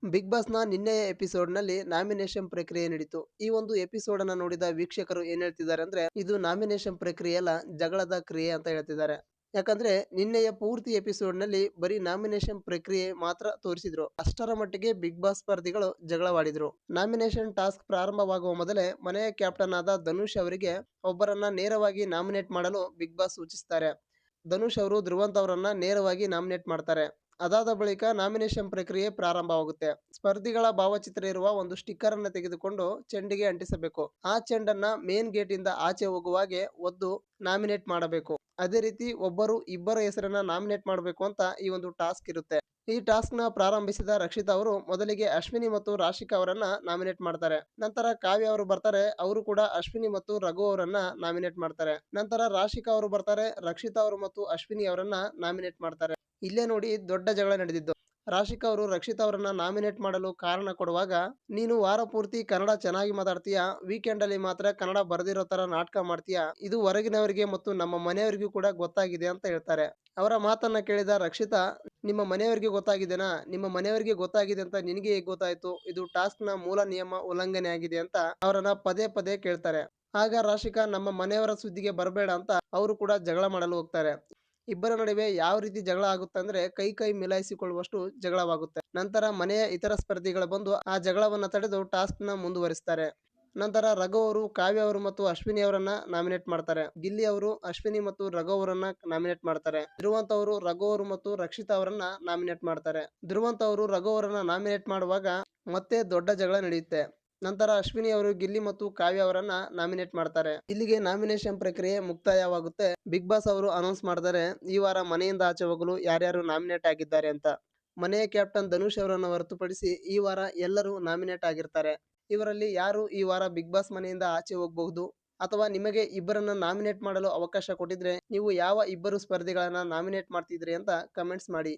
Big ಬಾಸ್‌ನ ನಿನ್ನೆಯ ಎಪಿಸೋಡ್‌ನಲ್ಲಿ nomination ಪ್ರಕ್ರಿಯೆ ನಡೀತು. ಈ ಒಂದು ಎಪಿಸೋಡ್ ಅನ್ನ ನೋಡಿದ ವೀಕ್ಷಕರು ಏನ್ ಹೇಳ್ತಿದ್ದಾರೆ ಅಂದ್ರೆ, ಇದು ನಾಮಿನೇಷನ್ ಪ್ರಕ್ರಿಯೆ ಅಲ್ಲ, ಜಗಳದ ಕ್ರಿಯೆ ಅಂತ ಹೇಳ್ತಿದ್ದಾರೆ. ಯಾಕಂದ್ರೆ ನಿನ್ನೆಯ ಪೂರ್ತಿ ಎಪಿಸೋಡ್‌ನಲ್ಲಿ ಬರೀ ನಾಮಿನೇಷನ್ ಪ್ರಕ್ರಿಯೆ ಮಾತ್ರ ತೋರಿಸಿದ್ರು. ಅಷ್ಟರ ಮಟ್ಟಿಗೆ ಬಿಗ್ ಬಾಸ್ ಸ್ಪರ್ಧಿಗಳು ಜಗಳವಾಡಿದ್ರು. ನಾಮಿನೇಷನ್ ಟಾಸ್ಕ್ ಪ್ರಾರಂಭವಾಗುವ ಮೊದಲೇ ಮನೆಯ ಕ್ಯಾಪ್ಟನ್ ಆದ ಧನುಷ್ ಅವರಿಗೆ ಒಬ್ಬರನ್ನ ನೇರವಾಗಿ ನಾಮಿನೇಟ್ ಮಾಡಲು ಬಿಗ್ ಬಾಸ್ ಸೂಚಿಸ್ತಾರೆ. ಧನುಷ್ ಅವರು ಧ್ರುವಂತ್ ಅವರನ್ನ ನೇರವಾಗಿ ನಾಮಿನೇಟ್ ಮಾಡ್ತಾರೆ. ಅದಾದ ಬಳಿಕ ನಾಮಿನೇಷನ್ ಪ್ರಕ್ರಿಯೆ ಪ್ರಾರಂಭವಾಗುತ್ತೆ. ಸ್ಪರ್ಧಿಗಳ ಭಾವಚಿತ್ರ ಇರುವ ಒಂದು ಸ್ಟಿಕ್ಕರ್ ಅನ್ನು ತೆಗೆದುಕೊಂಡು ಚೆಂಡಿಗೆ ಅಂಟಿಸಬೇಕು. ಆ ಚೆಂಡನ್ನ ಮೇನ್ ಗೇಟ್ ಇಂದ ಆಚೆ ಹೋಗುವಾಗೆ ಒದ್ದು ನಾಮಿನೇಟ್ ಮಾಡಬೇಕು. ಅದೇ ರೀತಿ ಒಬ್ಬರು ಇಬ್ಬರ ಹೆಸರನ್ನ ನಾಮಿನೇಟ್ ಮಾಡಬೇಕು ಅಂತ ಈ ಒಂದು ಟಾಸ್ಕ್ ಇರುತ್ತೆ. ಈ ಟಾಸ್ಕ್ ನ ಪ್ರಾರಂಭಿಸಿದ ರಕ್ಷಿತಾ ಅವರು ಮೊದಲಿಗೆ ಅಶ್ವಿನಿ ಮತ್ತು ರಾಶಿಕಾ ಅವರನ್ನ ನಾಮಿನೇಟ್ ಮಾಡ್ತಾರೆ. ನಂತರ ಕಾವ್ಯ ಅವರು ಬರ್ತಾರೆ, ಅವರು ಕೂಡ ಅಶ್ವಿನಿ ಮತ್ತು ರಘು ಅವರನ್ನ ನಾಮಿನೇಟ್ ಮಾಡ್ತಾರೆ. ನಂತರ ರಾಶಿಕಾ ಅವರು ಬರ್ತಾರೆ, ರಕ್ಷಿತಾ ಅವರು ಮತ್ತು ಅಶ್ವಿನಿ ಅವರನ್ನ ನಾಮಿನೇಟ್ ಮಾಡ್ತಾರೆ. ಇಲ್ಲೇ ನೋಡಿ ದೊಡ್ಡ ಜಗಳ ನಡೆದಿದ್ದು. ರಾಶಿಕಾ ಅವರು ರಕ್ಷಿತಾ ಅವರನ್ನ ನಾಮಿನೇಟ್ ಮಾಡಲು ಕಾರಣ ಕೊಡುವಾಗ, ನೀನು ವಾರ ಪೂರ್ತಿ ಕನ್ನಡ ಚೆನ್ನಾಗಿ ಮಾತಾಡ್ತೀಯಾ, ವೀಕೆಂಡ್ ಅಲ್ಲಿ ಮಾತ್ರ ಕನ್ನಡ ಬರದಿರೋ ತರ ನಾಟಕ ಮಾಡ್ತೀಯಾ, ಇದು ಹೊರಗಿನವರಿಗೆ ಮತ್ತು ನಮ್ಮ ಮನೆಯವರಿಗೂ ಕೂಡ ಗೊತ್ತಾಗಿದೆ ಅಂತ ಹೇಳ್ತಾರೆ. ಅವರ ಮಾತನ್ನ ಕೇಳಿದ ರಕ್ಷಿತಾ, ನಿಮ್ಮ ಮನೆಯವರಿಗೆ ಗೊತ್ತಾಗಿದೆನಾ, ನಿಮ್ಮ ಮನೆಯವರಿಗೆ ಗೊತ್ತಾಗಿದೆ ಅಂತ ನಿನಗೆ ಹೇಗೆ ಗೊತ್ತಾಯ್ತು, ಇದು ಟಾಸ್ಕ್ ನ ಮೂಲ ನಿಯಮ ಉಲ್ಲಂಘನೆ ಆಗಿದೆ ಅಂತ ಅವರನ್ನ ಪದೇ ಪದೇ ಕೇಳ್ತಾರೆ. ಆಗ ರಾಶಿಕಾ, ನಮ್ಮ ಮನೆಯವರ ಸುದ್ದಿಗೆ ಬರಬೇಡ ಅಂತ ಅವರು ಕೂಡ ಜಗಳ ಮಾಡಲು ಹೋಗ್ತಾರೆ. ಇಬ್ಬರ ನಡುವೆ ಯಾವ ರೀತಿ ಜಗಳ ಆಗುತ್ತೆ ಅಂದ್ರೆ ಕೈ ಕೈ ಮಿಲಾಯಿಸಿಕೊಳ್ಳುವಷ್ಟು ಜಗಳವಾಗುತ್ತೆ. ನಂತರ ಮನೆಯ ಇತರ ಸ್ಪರ್ಧಿಗಳು ಬಂದು ಆ ಜಗಳವನ್ನ ತಡೆದು ಟಾಸ್ಕ್ ನ ಮುಂದುವರಿಸ್ತಾರೆ. ನಂತರ ರಘು ಅವರು ಕಾವ್ಯ ಅವರು ಮತ್ತು ಅಶ್ವಿನಿ ಅವರನ್ನ ನಾಮಿನೇಟ್ ಮಾಡ್ತಾರೆ. ಗಿಲ್ಲಿ ಅವರು ಅಶ್ವಿನಿ ಮತ್ತು ರಘು ಅವರನ್ನ ನಾಮಿನೇಟ್ ಮಾಡ್ತಾರೆ. ಧ್ರುವಂತ್ ಅವರು ರಘು ಅವರು ಮತ್ತು ರಕ್ಷಿತಾ ಅವರನ್ನ ನಾಮಿನೇಟ್ ಮಾಡ್ತಾರೆ. ಧ್ರುವಂತ್ ಅವರು ರಘು ಅವರನ್ನ ನಾಮಿನೇಟ್ ಮಾಡುವಾಗ ಮತ್ತೆ ದೊಡ್ಡ ಜಗಳ ನಡೆಯುತ್ತೆ. ನಂತರ ಅಶ್ವಿನಿ ಅವರು ಗಿಲ್ಲಿ ಮತ್ತು ಕಾವ್ಯ ಅವರನ್ನ ನಾಮಿನೇಟ್ ಮಾಡ್ತಾರೆ. ಇಲ್ಲಿಗೆ ನಾಮಿನೇಷನ್ ಪ್ರಕ್ರಿಯೆ ಮುಕ್ತಾಯವಾಗುತ್ತೆ. ಬಿಗ್ ಬಾಸ್ ಅವರು ಅನೌನ್ಸ್ ಮಾಡ್ತಾರೆ, ಈ ವಾರ ಮನೆಯಿಂದ ಆಚೆ ಹೋಗಲು ಯಾರ್ಯಾರು ನಾಮಿನೇಟ್ ಆಗಿದ್ದಾರೆ ಅಂತ. ಮನೆಯ ಕ್ಯಾಪ್ಟನ್ ಧನುಷ್ ಅವರನ್ನು ಹೊರತುಪಡಿಸಿ ಈ ವಾರ ಎಲ್ಲರೂ ನಾಮಿನೇಟ್ ಆಗಿರ್ತಾರೆ. ಇವರಲ್ಲಿ ಯಾರು ಈ ವಾರ ಬಿಗ್ ಬಾಸ್ ಮನೆಯಿಂದ ಆಚೆ ಹೋಗಬಹುದು, ಅಥವಾ ನಿಮಗೆ ಇಬ್ಬರನ್ನ ನಾಮಿನೇಟ್ ಮಾಡಲು ಅವಕಾಶ ಕೊಟ್ಟಿದ್ರೆ ನೀವು ಯಾವ ಇಬ್ಬರು ಸ್ಪರ್ಧಿಗಳನ್ನ ನಾಮಿನೇಟ್ ಮಾಡ್ತಿದ್ರಿ ಅಂತ ಕಮೆಂಟ್ಸ್ ಮಾಡಿ.